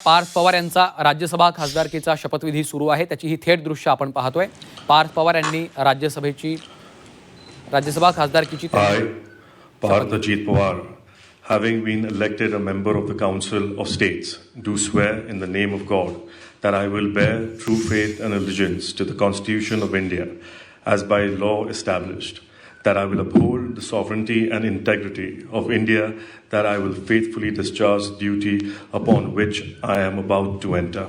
पार्थ पवार यांचा राज्यसभा खासदारकीचा शपथविधी सुरू आहे। त्याची ही थेट दृश्य आपण पाहतोय। पार्थ पवार यांनी Rajya Sabha खासदारकीची I, Parth Ajit Pawar, having been elected a member of the Council of States, do swear in the name of God that I will bear true faith and allegiance to the Constitution of India as by law established, that I will uphold the sovereignty and integrity of India, that I will faithfully discharge the duty upon which I am about to enter.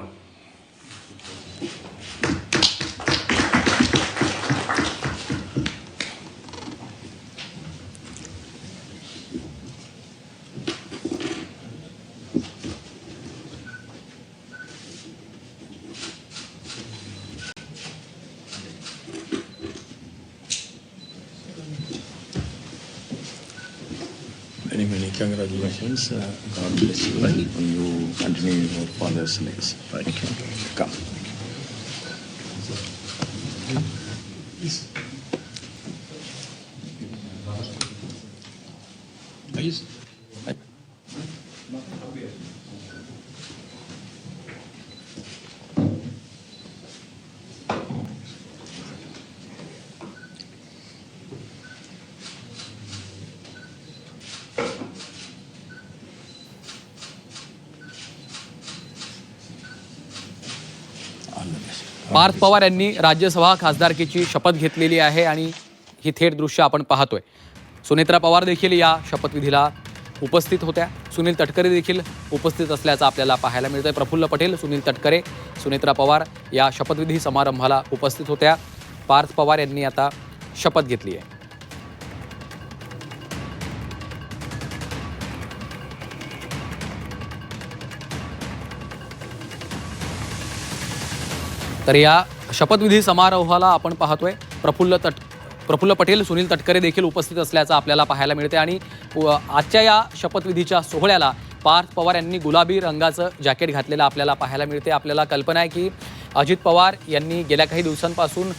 Many congratulations. God bless you. And you continue your father's legacy. Thank you. Come. Please. Parth Pawar यांनी राज्यसभा खासदारकीची शपथ घेतलेली आहे आणि ही थेट दृश्य आपण पाहतोय। सुनेत्रा पवार देखील या शपथविधीला उपस्थित होत्या। सुनील तटकरे देखील उपस्थित असल्याचं आपल्याला पाहायला मिळतंय। प्रफुल्ल पटेल, सुनील तटकरे, सुनेत्रा पवार या शपथविधी समारंभाला उपस्थित होत्या। पार्थ पवार यांनी आता शपथ घेतली आहे। तर या शपथविधी समारोहाला आपण पाहतोय प्रफुल्ल पटेल, सुनील तटकरे देखील उपस्थित असल्याचं आपल्याला पाहायला मिळते आणि आजच्या या शपथविधीच्या सोहळ्याला पार्थ पवार यांनी गुलाबी रंगाचं जॅकेट घातलेलं आपल्याला पाहायला मिळते। आपल्याला कल्पना आहे की अजित पवार यांनी गेल्या काही दिवसांपासून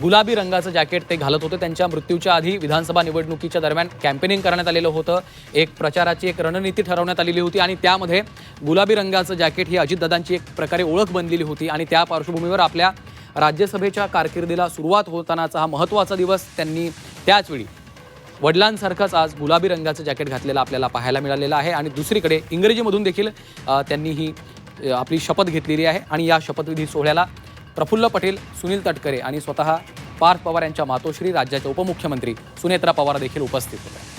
गुलाबी रंगाचं जॅकेट ते घालत होते। त्यांच्या मृत्यूच्या आधी विधानसभा निवडणुकीच्या दरम्यान कॅम्पेनिंग करण्यात आलेलं होतं। एक प्रचाराची एक रणनीती ठरवण्यात आलेली होती आणि त्यामध्ये गुलाबी रंगाचं जॅकेट ही अजितदादांची एक प्रकारे ओळख बनलेली होती आणि त्या पार्श्वभूमीवर आपल्या राज्यसभेच्या कारकिर्दीला सुरुवात होतानाचा हा महत्त्वाचा दिवस त्यांनी त्याचवेळी वडिलांसारखंच आज गुलाबी रंगाचं जॅकेट घातलेलं आपल्याला पाहायला मिळालेलं आहे आणि दुसरीकडे इंग्रजीमधून देखील त्यांनी ही आपली शपथ घेतलेली आहे आणि या शपथविधी सोहळ्याला प्रफुल्ल पटेल, सुनील तटकरे आणि स्वतः पार्थ पवार यांच्या मातोश्री, राज्याचे उपमुख्यमंत्री सुनेत्रा पवार देखील उपस्थित होते।